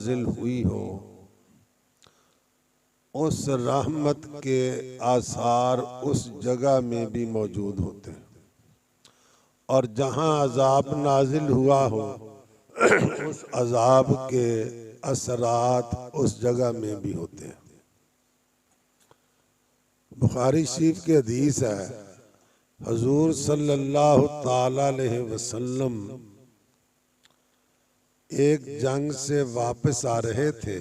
नाजिल हुई हो, उस रहमत के आसार उस जगह में भी मौजूद होते हैं, और जहाँ अजाब नाजिल हुआ हो उस अजाब के असरात उस जगह में भी होते हैं। बुखारी शरीफ के हदीस है, हुजूर सल्लल्लाहु ताला अलैहि वसल्लम एक जंग से वापस आ रहे थे।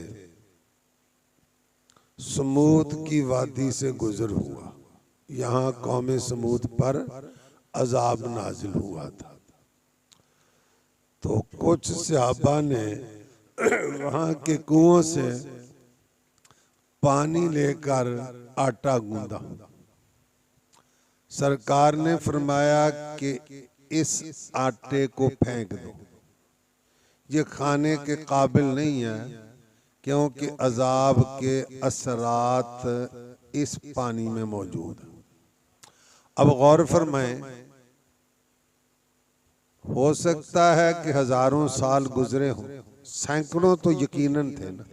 समूद की वादी से गुजर हुआ, यहाँ कौम समूद पर अजाब नाजिल हुआ था। तो कुछ सहाबा ने वहाँ के कुओं से पानी लेकर आटा गूंदा। सरकार ने फरमाया कि इस आटे को फेंक दो, ये खाने के काबिल नहीं है, क्योंकि अजाब के असरात इस पानी में मौजूद है। अब गौर फरमाएं, हो सकता है कि हजारों साल गुजरे हों, सैकड़ों तो यकीनन थे ना।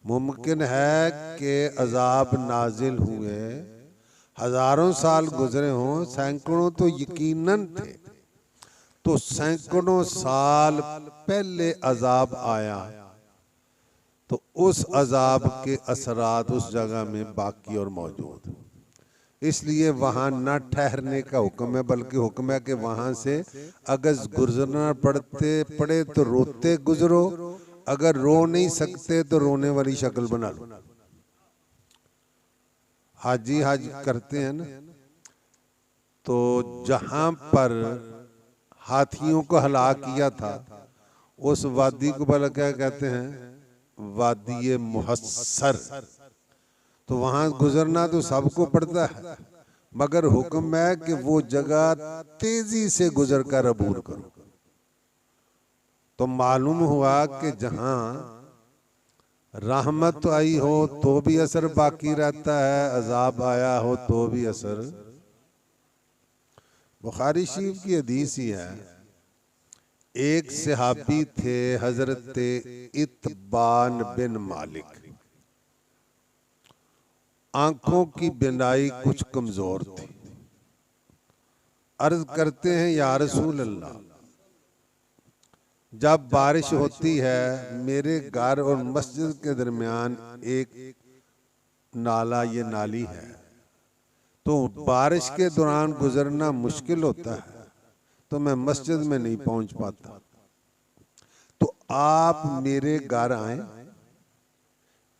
मुमकिन है कि अजाब नाजिल हुए, हजारों साल गुजरे हों, सैकड़ों तो यकीनन थे। तो सैकड़ों साल पहले अजाब आया तो उस अजाब के असरात उस जगह में बाकी और मौजूद, इसलिए वहां न ठहरने का हुक्म है, बल्कि हुक्म है कि वहां से अगर गुजरना पड़े तो रोते गुजरो, अगर रो नहीं सकते तो रोने वाली शक्ल बना लो। हाजी हाज करते हैं ना, तो जहां पर हाथियों को हलाक किया था उस वादी को भला क्या कहते हैं, वादी मुहस्सर। तो वहां गुजरना तो सबको पड़ता है, मगर हुक्म है कि वो जगह तेजी से गुजर कर अबूर करो। तो मालूम हुआ कि जहां रहमत आई हो तो भी असर बाकी रहता है, अजाब आया हो तो भी असर। बुखारी शरीफ की हदीस ही है, एक सहाबी थे हजरत इत्बान बिन मालिक, आंखों की बिनाई कुछ कमजोर थी। अर्ज करते हैं, या रसूल अल्लाह, जब बारिश होती है मेरे घर और मस्जिद के दरमियान एक नाला, ये नाली है, तो बारिश के दौरान गुजरना मुश्किल होता है, तो मैं मस्जिद में नहीं पहुंच पाता। तो आप मेरे घर आए,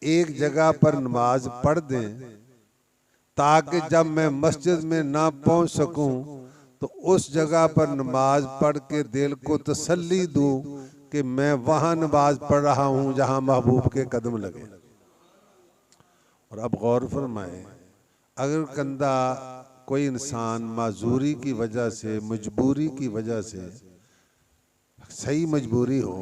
एक जगह पर नमाज पढ़ दें, ताकि जब मैं मस्जिद में ना पहुंच सकूं तो उस जगह पर नमाज पढ़ के दिल को तसल्ली दूं कि मैं वहां नमाज पढ़ रहा हूं जहां महबूब के कदम लगे। और अब गौर फरमाए, अगर कंधा कोई इंसान माजूरी की वजह से, मजबूरी की वजह से, सही मजबूरी हो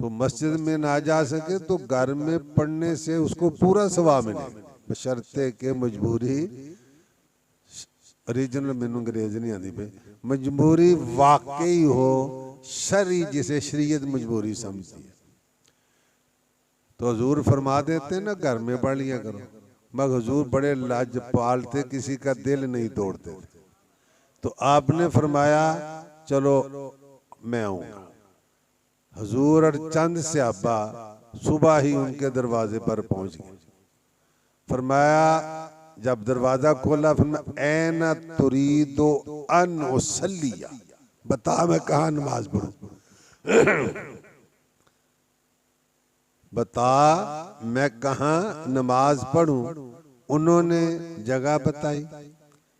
तो मस्जिद में ना जा सके तो घर में पढ़ने से उसको पूरा सवाब मिले, बशर्ते के मजबूरी ओरिजिनल मैनू अंग्रेज नहीं आती पे, मजबूरी वाकई हो, शरी जिसे शरीयत मजबूरी समझती है। तो हुजूर फरमा देते ना घर में पढ़ लिया करो, मगर हुजूर बड़े लाजपाल थे, किसी का दिल नहीं तोड़ते थे। तो आपने फरमाया चलो मैं आऊंगा। हुजूर और चंद सहाबा सुबह ही उनके दरवाजे पर पहुंच गए। फरमाया, जब दरवाजा खोला, फरमाया ऐना तुरीदो अन उसल्लिया, बता मैं कहाँ नमाज पढ़ूं, बता मैं कहाँ नमाज पढ़ूं। उन्होंने जगह बताई,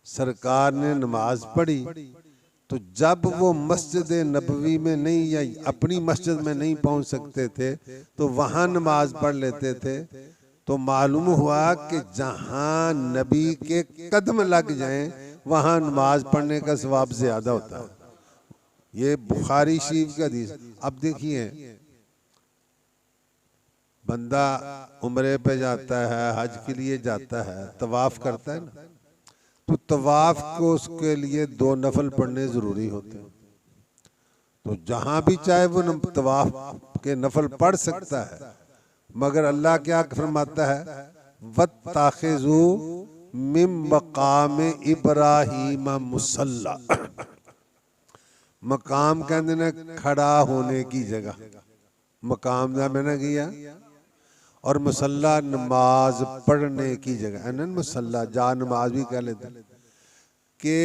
सरकार ने नमाज पढ़ी। तो जब वो मस्जिद नबवी में नहीं या अपनी मस्जिद में नहीं पहुंच सकते थे तो वहां नमाज पढ़ लेते थे। तो मालूम हुआ कि जहां नबी के कदम लग जाएं वहां नमाज पढ़ने का सवाब ज्यादा होता है। ये बुखारी शरीफ का हदीस। अब देखिए, बंदा उम्रे पे जाता है, हज के लिए जाता है, तवाफ करता है ना, तो तवाफ को उसके लिए 2 नफल पढ़ने जरूरी होते हैं। तो जहां भी चाहे वो तवाफ के नफल पढ़ सकता है, मगर अल्लाह क्या फरमाता है, वत्ताखिजू मिन मकाम इब्राहीम मुसल्ला। मकाम कहते ने खड़ा होने की जगह, मकाम का मैंने किया, और मुसल्ला नमाज पढ़ने की जगह, मुसल्ला जा नमाज भी कह लेते कि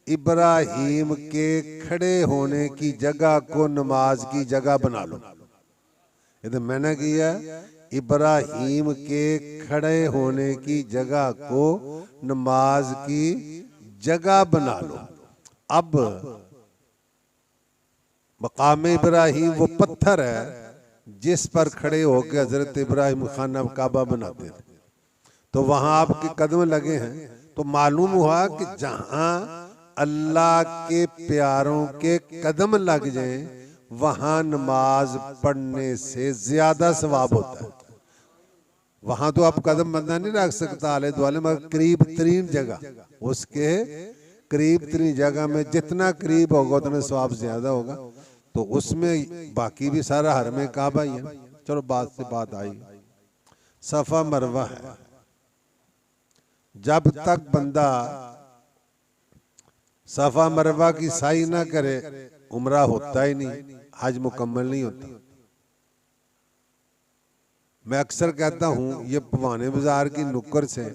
इब्राहीम के खड़े होने की जगह को नमाज की जगह बना लो। ये तो मैंने किया, इब्राहीम के खड़े होने की जगह को नमाज की जगह बना लो। अब मकाम इब्राहीम वो पत्थर है जिस पर खड़े होकर हजरत इब्राहीम खाना काबा बनाते थे, तो वहां आपके कदम लगे हैं, तो मालूम हुआ कि जहां अल्लाह के प्यारों के कदम लग जाएं वहां नमाज पढ़ने से ज्यादा सवाब होता है। वहां तो आप कदम बंदा नहीं रख सकता आले दुआले, मगर करीब तरीन जगह, उसके करीब तरीन जगह में जितना करीब होगा उतना सवाब ज्यादा होगा। तो उसमें बाकी भी सारा हरमे काबा ही है। चलो बात से बात आई, सफा मरवा है। जब तक बंदा सफा मरवा की साई ना करे उम्रा होता ही नहीं, हज मुकम्मल नहीं होता। मैं अक्सर कहता हूं, ये पवाने बाजार की नुक्कड़ से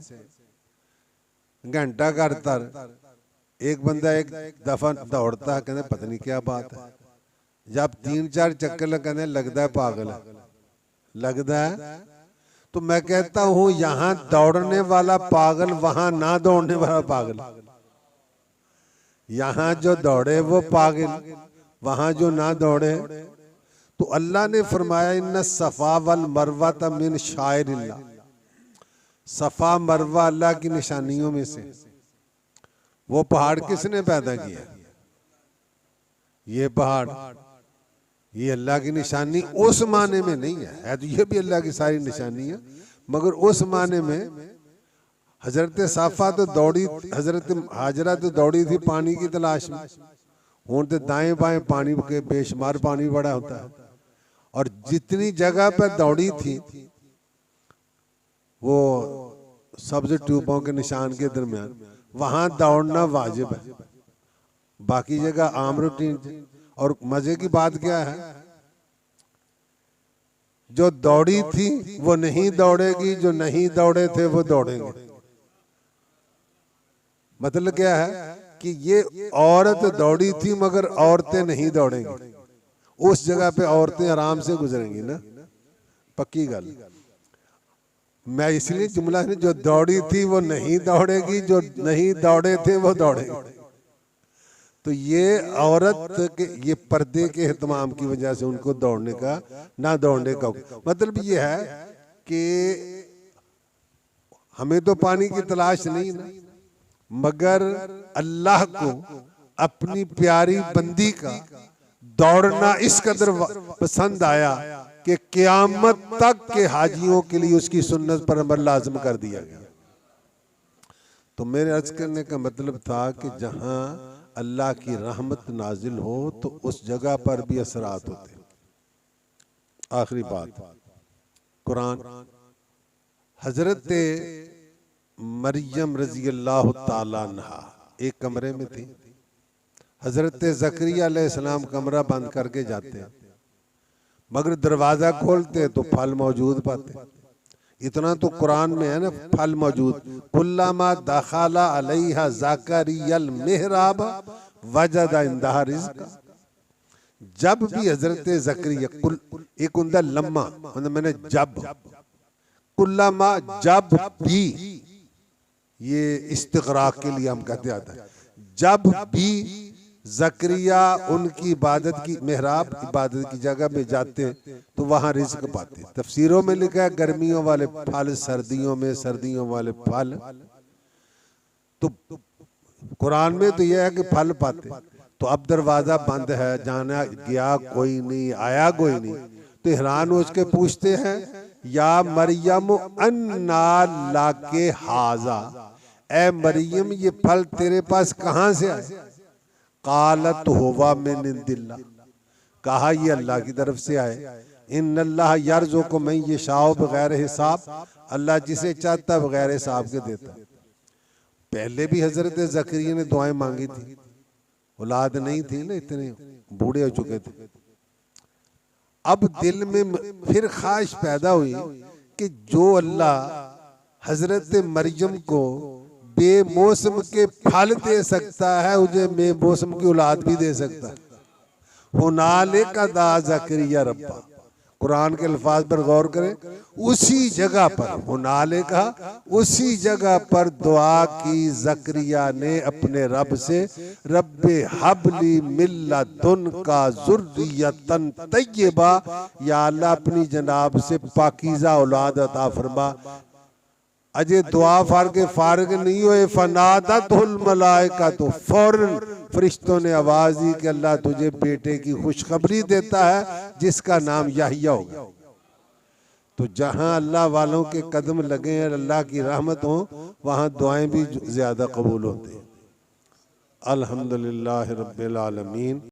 घंटा घर तर एक बंदा एक दफा दौड़ता है, कहते पता नहीं क्या बात है। जब 3-4 चक्कर लगाने लगता है पागल है, लगता है। तो मैं कहता हूं यहां दौड़ने वाला पागल, वहां ना दौड़ने वाला पागल। यहां जो दौड़े वो पागल, वहां जो ना दौड़े। तो अल्लाह ने फरमाया इन्ना सफा वल मरवा मिन शायरिल्लाह, सफा मरवा अल्लाह की निशानियों में से। वो पहाड़ किसने पैदा किया? ये पहाड़, ये अल्लाह की निशानी उस माने में नहीं है तो ये भी अल्लाह की सारी निशानी है, मगर उस माने में हजरत साफा तो दौड़ी, हजरत हाजरा तो दौड़ी थी पानी की तलाश में। हूं तो दाएं बाएं पानी के बेशुमार पानी बड़ा होता है, और जितनी जगह पर दौड़ी थी वो सब्ज ट्यूबों के निशान के दरमियान, वहां दौड़ना वाजिब है, बाकी जगह आम रूटीन। और मजे की बात क्या है, जो दौड़ी थी वो नहीं दौड़ेगी, जो नहीं दौड़े थे वो दौड़ेंगे। मतलब क्या है कि ये औरत दौड़ी थी मगर औरतें नहीं दौड़ेंगी। उस जगह पे औरतें आराम से गुजरेंगी ना, पक्की गल। मैं इसलिए जुमला ने, जो दौड़ी थी वो नहीं दौड़ेगी, जो नहीं दौड़े थे वो दौड़ेंगे। तो ये औरत के ये पर्दे के एहतमाम की वजह से उनको दौड़ने का, ना दौड़ने का मतलब ये है कि हमें तो पानी की तलाश नहीं ना, मगर अल्लाह को अपनी प्यारी बंदी का दौड़ना इस कदर पसंद आया कि क़यामत तक के हाजियों के लिए उसकी सुन्नत पर अमल लाज़िम कर दिया गया। तो मेरे अर्ज करने का मतलब था कि जहां अल्लाह की रहमत नाजिल हो तो उस जगह पर भी असरात होते। आखिरी बात, कुरान, हजरत मरियम रजी अल्लाह ताला अन्हा एक कमरे में थी। हजरत ज़करिया अलैहिस्सलाम कमरा बंद करके जाते, मगर दरवाजा खोलते तो फल मौजूद पाते। इतना तो कुरान में है ना, फल मौजूद। कुल्लामा दखला अलैहा ज़करियल मिहराब वजदा इंदहा रिज़्क़ा। जब भी हजरत ज़करिया, एक उंदा लम्मा मतलब मैंने जब, कुल्लामा जब भी, ये इस्तिग़राक़ के लिए हम कहते आता है, जब भी ज़करिया उनकी इबादत की मेहराब, इबादत की जगह में जाते तो वहां रिज़्क़ पाते। तफसीरों में लिखा है गर्मियों वाले फल सर्दियों में, सर्दियों वाले फल। तो कुरान में तो यह है कि फल पाते। तो अब दरवाजा बंद है, जाना गया कोई नहीं, आया कोई नहीं, तो हैरान हो उसके पूछते हैं या मरियम अन्ना लाके हाजा, ए मरियम ये फल तेरे पास कहां से आए, कालत हुवा मिन इंदिल्लाह, कहा ये अल्लाह की तरफ से आए। इन्नल्लाह यर्ज़ुक़ु मन यशाअ बगैर हिसाब, अल्लाह जिसे चाहता बगैर हिसाब के देता। पहले भी हजरत ज़करिया ने दुआएं मांगी थी, औलाद नहीं थी ना, इतने बूढ़े हो चुके थे। अब दिल में फिर ख्वाहिश पैदा हुई कि जो अल्लाह हजरत मरियम को बेमौसम के फल दे सकता है, मुझे बेमौसम की औलाद भी दे सकता है। हुनालिका दा ज़करिया रब्बा, कुरान के अल्फाज पर गौर करें, उसी जगह पर हुनालिका, उसी जगह पर दुआ की ज़करिया ने अपने रब से, रब्बे हबली मिल्लदुनका ज़ुर्रियतन तय्यबा, या अल्लाह अपनी जनाब से पाकीज़ा औलाद अता फरमा। अजय दुआ फार के फारग नहीं हुए, फनादतहुल मलाइका, तो फौरन फरिश्तों ने आवाज दी कि अल्लाह तुझे बेटे की खुशखबरी देता है जिसका नाम याहिया होगा। तो जहां अल्लाह वालों के कदम लगे हैं, अल्लाह की रहमत हो, वहां दुआएं भी ज्यादा कबूल होती हैं। अल्हम्दुलिल्लाह रब्बिल आलमीन।